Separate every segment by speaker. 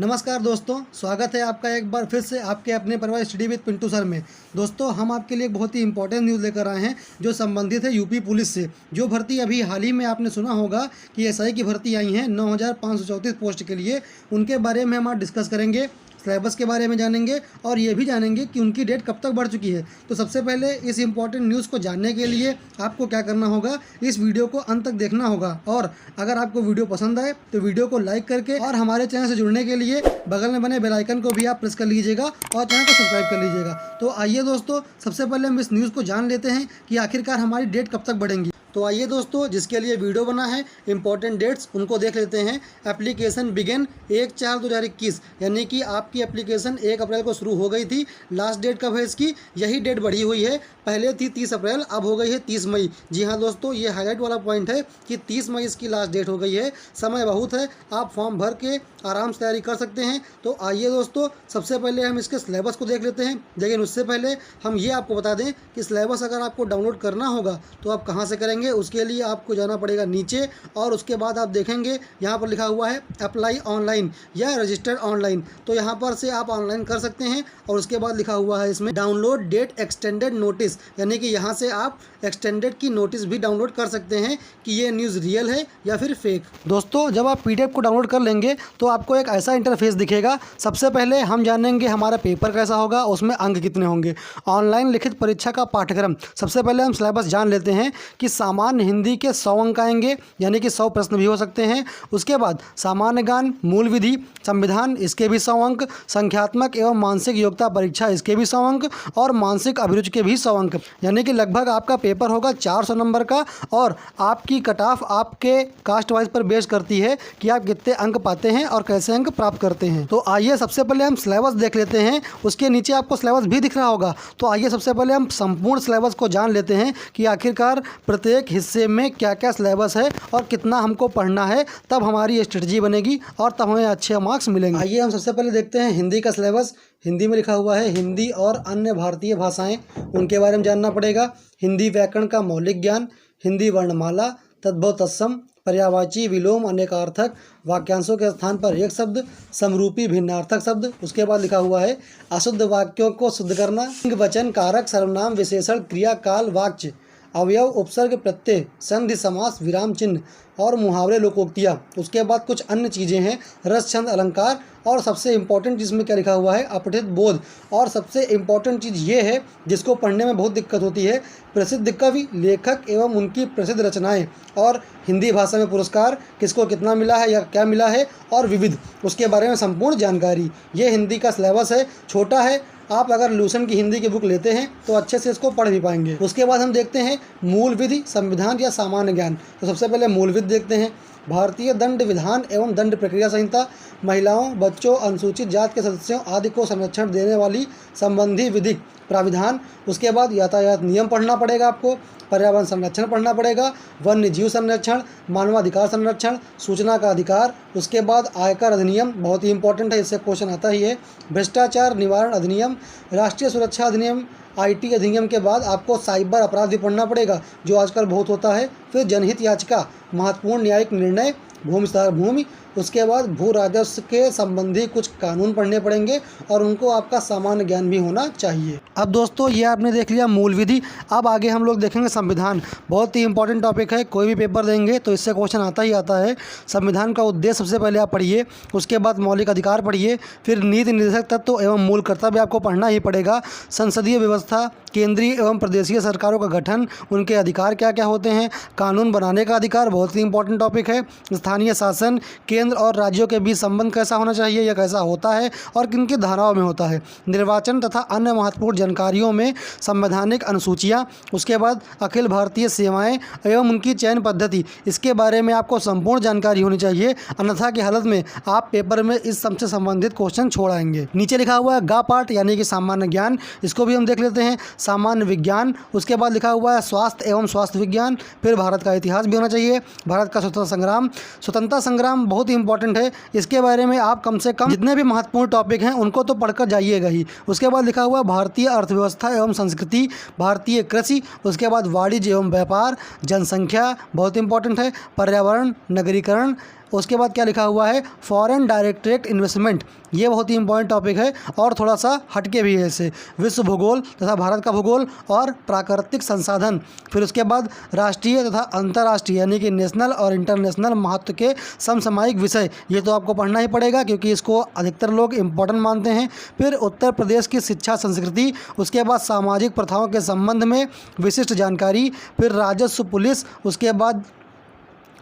Speaker 1: नमस्कार दोस्तों, स्वागत है आपका एक बार फिर से आपके अपने परिवार स्टडी विद पिंटू सर में। दोस्तों, हम आपके लिए बहुत ही इंपॉर्टेंट न्यूज़ लेकर आए हैं जो संबंधित है यूपी पुलिस से। जो भर्ती अभी हाल ही में आपने सुना होगा कि एसआई की भर्ती आई है 9,534 पोस्ट के लिए, उनके बारे में हम आज डिस्कस करेंगे। सिलेबस के बारे में जानेंगे और ये भी जानेंगे कि उनकी डेट कब तक बढ़ चुकी है। तो सबसे पहले इस इम्पॉर्टेंट न्यूज़ को जानने के लिए आपको क्या करना होगा, इस वीडियो को अंत तक देखना होगा। और अगर आपको वीडियो पसंद आए तो वीडियो को लाइक करके और हमारे चैनल से जुड़ने के लिए बगल में बने बेल आइकन को भी आप प्रेस कर लीजिएगा और चैनल को सब्सक्राइब कर लीजिएगा। तो आइए दोस्तों, सबसे पहले हम इस न्यूज़ को जान लेते हैं कि आखिरकार हमारी डेट कब तक बढ़ेंगी। तो आइए दोस्तों, जिसके लिए वीडियो बना है इंपॉर्टेंट डेट्स उनको देख लेते हैं। एप्लीकेशन बिगिन 1/4/2021, यानी कि आपकी एप्लीकेशन 1 अप्रैल को शुरू हो गई थी। लास्ट डेट कब है इसकी, यही डेट बढ़ी हुई है। पहले थी 30 अप्रैल, अब हो गई है 30 मई। जी हाँ दोस्तों, ये हाईलाइट वाला पॉइंट है कि 30 मई इसकी लास्ट डेट हो गई है। समय बहुत है, आप फॉर्म भर के आराम से तैयारी कर सकते हैं। तो आइए दोस्तों, सबसे पहले हम इसके सिलेबस को देख लेते हैं। लेकिन उससे पहले हम ये आपको बता दें कि सिलेबस अगर आपको डाउनलोड करना होगा तो आप कहाँ से करेंगे। उसके लिए आपको जाना पड़ेगा नीचे और उसके बाद आप देखेंगे यहाँ पर लिखा हुआ है अप्लाई ऑनलाइन या रजिस्टर्ड ऑनलाइन। तो यहाँ पर से आप ऑनलाइन कर सकते हैं और उसके बाद लिखा हुआ है इसमें डाउनलोड डेट एक्सटेंडेड नोटिस, यानी कि यहाँ से आप एक्सटेंडेड की नोटिस भी डाउनलोड कर सकते हैं कि ये न्यूज़ रियल है या फिर फेक। दोस्तों, जब आप पीडीएफ को डाउनलोड कर लेंगे तो आपको एक ऐसा इंटरफेस दिखेगा। सबसे पहले हम जानेंगे हमारा पेपर कैसा होगा, उसमें अंक कितने होंगे। ऑनलाइन लिखित परीक्षा का पाठ्यक्रम, सबसे पहले हम सिलेबस जान लेते हैं कि सामान्य हिंदी के 100 अंक आएंगे, यानी कि 100 प्रश्न भी हो सकते हैं। उसके बाद सामान्य ज्ञान, मूल विधि, संविधान, इसके भी 100 अंक। संख्यात्मक एवं मानसिक योग्यता परीक्षा, इसके भी 100 अंक और मानसिक अभिरुचि के भी 100 अंक, यानी कि लगभग आपका पेपर होगा 400 नंबर का। और आपकी कट ऑफ आपके कास्ट वाइज पर बेस करती है कि आप कितने अंक पाते हैं और कैसे अंक प्राप्त करते हैं। तो आइए सबसे पहले हम सिलेबस देख लेते हैं। उसके नीचे आपको सिलेबस भी दिख रहा होगा। तो आइए सबसे पहले हम संपूर्ण सिलेबस को जान लेते हैं कि आखिरकार प्रत्येक हिस्से में क्या क्या सिलेबस है और कितना हमको पढ़ना है। तब हमारी स्ट्रेटजी बनेगी और तब हमें अच्छे मार्क्स मिलेंगे। आइए हम सबसे पहले देखते हैं हिंदी का सिलेबस। हिंदी में लिखा हुआ है हिंदी और अन्य भारतीय भाषाएं, उनके बारे में जानना पड़ेगा। हिंदी व्याकरण का मौलिक ज्ञान, हिंदी वर्णमाला, तद्भव तत्सम, पर्यायवाची, विलोम, अनेकार्थक, वाक्यांशों के स्थान पर एक शब्द, समरूपी भिन्नार्थक शब्द। उसके बाद लिखा हुआ है अशुद्ध वाक्यों को शुद्ध करना, लिंग, वचन, कारक, सर्वनाम, विशेषण, क्रिया, काल, वाच्य, अवयव, उपसर्ग, प्रत्यय, संधि, समास, विराम चिन्ह और मुहावरे, लोकोक्तियाँ। उसके बाद कुछ अन्य चीज़ें हैं, रस, छंद, अलंकार। और सबसे इम्पॉर्टेंट जिसमें क्या लिखा हुआ है, अपठित बोध। और सबसे इम्पॉर्टेंट चीज़ ये है जिसको पढ़ने में बहुत दिक्कत होती है, प्रसिद्ध कवि, लेखक एवं उनकी प्रसिद्ध रचनाएं और हिंदी भाषा में पुरस्कार किसको कितना मिला है या क्या मिला है, और विविध, उसके बारे में संपूर्ण जानकारी। ये हिंदी का सिलेबस है, छोटा है। आप अगर लूसन की हिंदी की बुक लेते हैं तो अच्छे से इसको पढ़ भी पाएंगे। उसके बाद हम देखते हैं मूल विधि, संविधान या सामान्य ज्ञान। तो सबसे पहले मूल विधि देखते हैं। भारतीय दंड विधान एवं दंड प्रक्रिया संहिता, महिलाओं, बच्चों, अनुसूचित जाति के सदस्यों आदि को संरक्षण देने वाली संबंधी विधिक प्राविधान। उसके बाद यातायात नियम पढ़ना पड़ेगा आपको, पर्यावरण संरक्षण पढ़ना पड़ेगा, वन्य जीव संरक्षण, मानवाधिकार संरक्षण, सूचना का अधिकार। उसके बाद आयकर अधिनियम, बहुत ही इंपॉर्टेंट है, इससे क्वेश्चन आता ही है। भ्रष्टाचार निवारण अधिनियम, राष्ट्रीय सुरक्षा अधिनियम, आईटी अधिनियम के बाद आपको साइबर अपराध भी पढ़ना पड़ेगा जो आजकल बहुत होता है। फिर जनहित याचिका, महत्वपूर्ण न्यायिक निर्णय, भूमि सुधार भूमि। उसके बाद भू राजस्व के संबंधी कुछ कानून पढ़ने पड़ेंगे और उनको आपका सामान्य ज्ञान भी होना चाहिए। अब दोस्तों, ये आपने देख लिया मूल विधि। अब आगे हम लोग देखेंगे संविधान। बहुत ही इंपॉर्टेंट टॉपिक है, कोई भी पेपर देंगे तो इससे क्वेश्चन आता ही आता है। संविधान का उद्देश्य सबसे पहले आप पढ़िए, उसके बाद मौलिक अधिकार पढ़िए, फिर नीति निर्देशक तत्व एवं मूल कर्तव्य आपको पढ़ना ही पड़ेगा। संसदीय व्यवस्था, केंद्रीय एवं प्रदेशीय सरकारों का गठन, उनके अधिकार क्या क्या होते हैं, कानून बनाने का अधिकार, बहुत ही इंपॉर्टेंट टॉपिक है। स्थानीय शासन, केंद्र और राज्यों के बीच संबंध कैसा होना चाहिए या कैसा होता है और किन की धाराओं में होता है। निर्वाचन तथा अन्य महत्वपूर्ण जानकारियों में संवैधानिक अनुसूचियाँ। उसके बाद अखिल भारतीय सेवाएं एवं उनकी चयन पद्धति, इसके बारे में आपको संपूर्ण जानकारी होनी चाहिए, अन्यथा की हालत में आप पेपर में इस सबसे संबंधित क्वेश्चन छोड़ आएंगे। नीचे लिखा हुआ है गा पाठ, यानी कि सामान्य ज्ञान, इसको भी हम देख लेते हैं। सामान्य विज्ञान, उसके बाद लिखा हुआ है स्वास्थ्य एवं स्वास्थ्य विज्ञान। फिर भारत का इतिहास भी होना चाहिए, भारत का स्वतंत्रता संग्राम बहुत ही इंपॉर्टेंट है। इसके बारे में आप कम से कम जितने भी महत्वपूर्ण टॉपिक हैं उनको तो पढ़कर जाइएगा ही। उसके बाद लिखा हुआ है भारतीय अर्थव्यवस्था एवं संस्कृति, भारतीय कृषि, उसके बाद वाणिज्य एवं व्यापार, जनसंख्या बहुत इंपॉर्टेंट है, पर्यावरण, नगरीकरण, उसके बाद क्या लिखा हुआ है, फॉरेन डायरेक्ट इन्वेस्टमेंट, ये बहुत ही इंपॉर्टेंट टॉपिक है और थोड़ा सा हटके भी है इससे। विश्व भूगोल तथा भारत का भूगोल और प्राकृतिक संसाधन। फिर उसके बाद राष्ट्रीय तथा अंतर्राष्ट्रीय यानी कि नेशनल और इंटरनेशनल महत्व के समसामयिक विषय, ये तो आपको पढ़ना ही पड़ेगा क्योंकि इसको अधिकतर लोग इम्पोर्टेंट मानते हैं। फिर उत्तर प्रदेश की शिक्षा संस्कृति, उसके बाद सामाजिक प्रथाओं के संबंध में विशिष्ट जानकारी, फिर राजस्व पुलिस, उसके बाद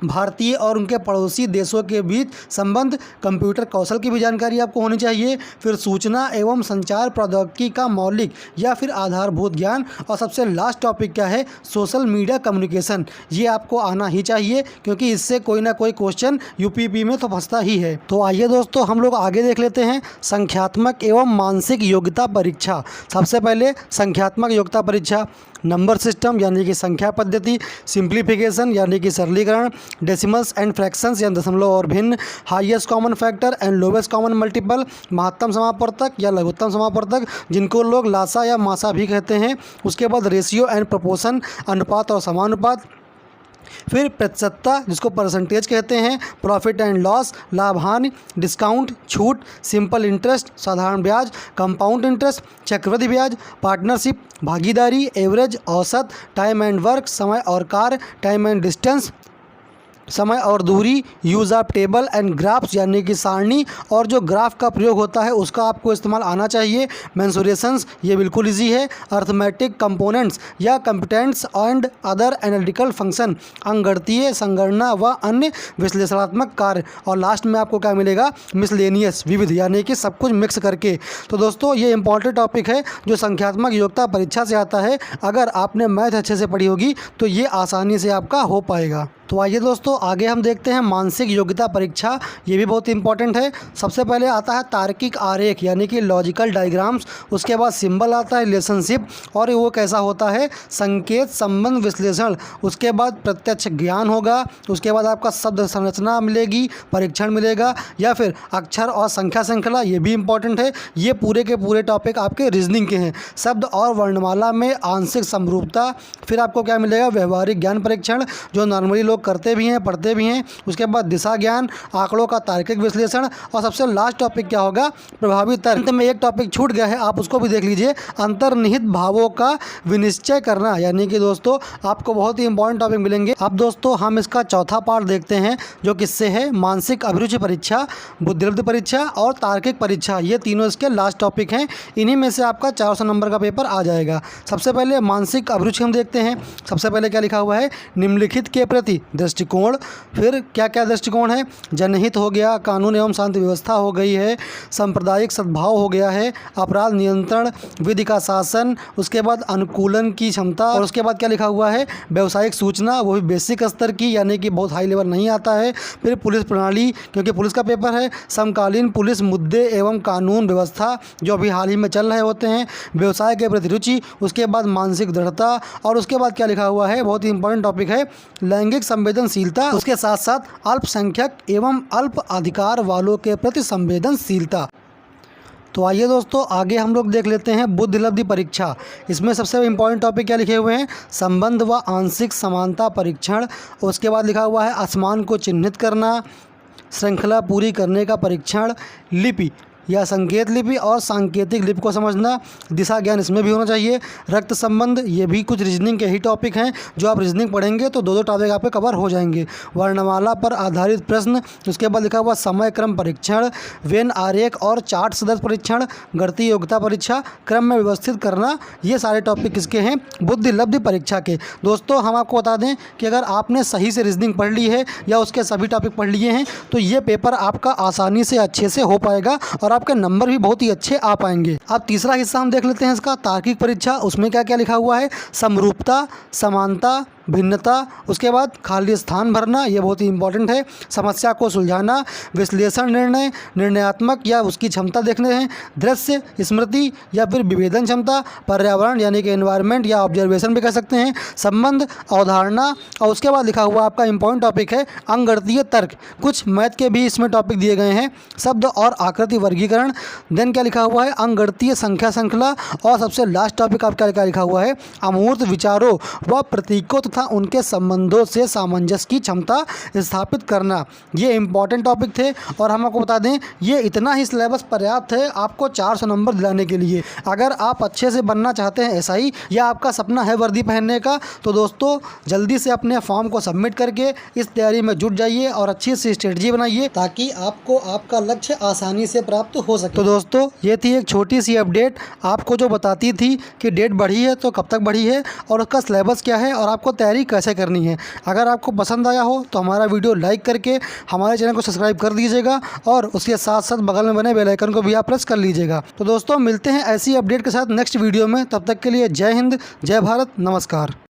Speaker 1: भारतीय और उनके पड़ोसी देशों के बीच संबंध, कंप्यूटर कौशल की भी जानकारी आपको होनी चाहिए। फिर सूचना एवं संचार प्रौद्योगिकी का मौलिक या फिर आधारभूत ज्ञान, और सबसे लास्ट टॉपिक क्या है, सोशल मीडिया कम्युनिकेशन, ये आपको आना ही चाहिए क्योंकि इससे कोई ना कोई क्वेश्चन यूपीपी में तो फंसता ही है। तो आइए दोस्तों हम लोग आगे देख लेते हैं संख्यात्मक एवं मानसिक योग्यता परीक्षा। सबसे पहले संख्यात्मक योग्यता परीक्षा, नंबर सिस्टम यानी कि संख्या पद्धति, सिंप्लीफिकेशन यानी कि सरलीकरण, डेसिमल्स एंड फ्रैक्शंस यानी दशमलव और भिन्न, highest common factor and lowest common multiple, महत्तम समापवर्तक या लघुत्तम समापवर्तक जिनको लोग लासा या मासा भी कहते हैं, उसके बाद रेशियो एंड प्रोपोर्शन, अनुपात और समानुपात, फिर प्रतिशतता जिसको परसेंटेज कहते हैं, प्रॉफिट एंड लॉस, लाभ हानि, डिस्काउंट छूट, सिंपल इंटरेस्ट साधारण ब्याज, कंपाउंड इंटरेस्ट चक्रवृद्धि ब्याज, पार्टनरशिप भागीदारी, एवरेज औसत, टाइम एंड वर्क समय और कार्य, टाइम एंड डिस्टेंस समय और दूरी, use of table and graphs यानी कि सारणी और जो ग्राफ का प्रयोग होता है उसका आपको इस्तेमाल आना चाहिए, मेंसुरेशंस ये बिल्कुल इजी है, अर्थमेटिक कंपोनेंट्स या कंपिटेंट्स एंड अदर एनालिटिकल फंक्शन, अंकगणितीय संगणना व अन्य विश्लेषणात्मक कार्य, और लास्ट में आपको क्या मिलेगा, मिसलेनियस विविध यानी कि सब कुछ मिक्स करके। तो दोस्तों ये इंपॉर्टेंट टॉपिक है जो संख्यात्मक योग्यता परीक्षा से आता है। अगर आपने मैथ अच्छे से पढ़ी होगी तो ये आसानी से आपका हो पाएगा। तो आइए दोस्तों आगे हम देखते हैं मानसिक योग्यता परीक्षा, ये भी बहुत इंपॉर्टेंट है। सबसे पहले आता है तार्किक आरेख यानी कि लॉजिकल डायग्राम्स, उसके बाद सिंबल आता है रिलेशनशिप और वो कैसा होता है, संकेत संबंध विश्लेषण, उसके बाद प्रत्यक्ष ज्ञान होगा, उसके बाद आपका शब्द संरचना मिलेगी, परीक्षण मिलेगा, या फिर अक्षर और संख्या श्रृंखला, ये भी इंपॉर्टेंट है। ये पूरे के पूरे टॉपिक आपके रीजनिंग के हैं। शब्द और वर्णमाला में आंशिक समरूपता, फिर आपको क्या मिलेगा, व्यवहारिक ज्ञान परीक्षण जो नॉर्मली लोग करते भी हैं पढ़ते भी हैं, उसके बाद दिशा ज्ञान, आंकड़ों का तार्किक विश्लेषण, और सबसे लास्ट टॉपिक क्या होगा, प्रभावी तर्क। अंत में एक टॉपिक छूट गया है, आप उसको भी देख लीजिए, अंतर्निहित भावों का विनिश्चय करना, यानी कि दोस्तों आपको बहुत ही इंपॉर्टेंट टॉपिक मिलेंगे। अब दोस्तों हम इसका चौथा पार्ट देखते हैं जो किससे है, मानसिक अभिरुचि परीक्षा, बुद्धिलब्धि परीक्षा और तार्किक परीक्षा, ये तीनों इसके लास्ट टॉपिक हैं। इन्हीं में से आपका 400 नंबर का पेपर आ जाएगा। सबसे पहले मानसिक अभिरुचि हम देखते हैं। सबसे पहले क्या लिखा हुआ है, निम्नलिखित के प्रति दृष्टिकोण, फिर क्या क्या दृष्टिकोण है, जनहित हो गया, कानून एवं शांति व्यवस्था हो गई है, सांप्रदायिक सद्भाव हो गया है, अपराध नियंत्रण, विधि का शासन, उसके बाद अनुकूलन की क्षमता, और उसके बाद क्या लिखा हुआ है, व्यावसायिक सूचना, वो भी बेसिक स्तर की यानी कि बहुत हाई लेवल नहीं आता है, फिर पुलिस प्रणाली क्योंकि पुलिस का पेपर है, समकालीन पुलिस मुद्दे एवं कानून व्यवस्था जो अभी हाल ही में चल रहे होते हैं, व्यवसाय के प्रति रुचि, उसके बाद मानसिक दृढ़ता, और उसके बाद क्या लिखा हुआ है, बहुत ही इंपॉर्टेंट टॉपिक है, लैंगिक संवेदनशीलता, उसके साथ साथ अल्पसंख्यक एवं अल्प अधिकार वालों के प्रति संवेदनशीलता। तो आइए दोस्तों आगे हम लोग देख लेते हैं बुद्धिलब्धि परीक्षा। इसमें सबसे इंपॉर्टेंट टॉपिक क्या लिखे हुए हैं, संबंध व आंशिक समानता परीक्षण, उसके बाद लिखा हुआ है असमान को चिन्हित करना, श्रृंखला पूरी करने का परीक्षण, लिपि या संकेत लिपि और सांकेतिक लिपि को समझना, दिशा ज्ञान इसमें भी होना चाहिए, रक्त संबंध, ये भी कुछ रीजनिंग के ही टॉपिक हैं जो आप रीजनिंग पढ़ेंगे तो दो टॉपिक आपके कवर हो जाएंगे, वर्णमाला पर आधारित प्रश्न, उसके बाद लिखा हुआ समय क्रम परीक्षण, वेन आरेख और चार्ट सदस्य परीक्षण, गणितीय योग्यता परीक्षा, क्रम में व्यवस्थित करना, ये सारे टॉपिक किसके हैं, बुद्धिलब्धि परीक्षा के। दोस्तों हम आपको बता दें कि अगर आपने सही से रीजनिंग पढ़ ली है या उसके सभी टॉपिक पढ़ लिए हैं तो ये पेपर आपका आसानी से अच्छे से हो पाएगा और आपके नंबर भी बहुत ही अच्छे आ पाएंगे। अब तीसरा हिस्सा हम देख लेते हैं इसका, तार्किक परीक्षा। उसमें क्या क्या लिखा हुआ है, समरूपता, समानता, भिन्नता, उसके बाद खाली स्थान भरना, ये बहुत ही इंपॉर्टेंट है, समस्या को सुलझाना, विश्लेषण निर्णय, निर्णयात्मक या उसकी क्षमता देखने हैं, दृश्य स्मृति या फिर विभेदन क्षमता, पर्यावरण यानी कि एनवायरनमेंट या ऑब्जर्वेशन भी कह सकते हैं, संबंध, अवधारणा, और उसके बाद लिखा हुआ आपका इंपॉर्टेंट टॉपिक है अंकगणितीय तर्क, कुछ मैथ के भी इसमें टॉपिक दिए गए हैं, शब्द और आकृति वर्गीकरण, देन क्या लिखा हुआ है, अंकगणितीय संख्या श्रृंखला, और सबसे लास्ट टॉपिक आपका क्या लिखा हुआ है, अमूर्त विचारों व प्रतीकों तथा तथा उनके संबंधों से सामंजस्य की क्षमता स्थापित करना, ये इंपॉर्टेंट टॉपिक थे। और हम आपको बता दें ये इतना ही सिलेबस पर्याप्त है आपको 400 नंबर दिलाने के लिए। अगर आप अच्छे से बनना चाहते हैं एसआई या आपका सपना है वर्दी पहनने का, तो दोस्तों जल्दी से अपने फॉर्म को सबमिट करके इस तैयारी में जुट जाइए और अच्छी सी स्ट्रेटजी बनाइए ताकि आपको आपका लक्ष्य आसानी से प्राप्त हो सके। तो दोस्तों ये थी एक छोटी सी अपडेट आपको जो बताती थी कि डेट बढ़ी है तो कब तक बढ़ी है और उसका सिलेबस क्या है और आपको तैयारी कैसे करनी है। अगर आपको पसंद आया हो तो हमारा वीडियो लाइक करके हमारे चैनल को सब्सक्राइब कर दीजिएगा और उसके साथ साथ बगल में बने बेल आइकन को भी आप प्रेस कर लीजिएगा। तो दोस्तों मिलते हैं ऐसी अपडेट के साथ नेक्स्ट वीडियो में। तब तक के लिए जय हिंद, जय भारत, नमस्कार।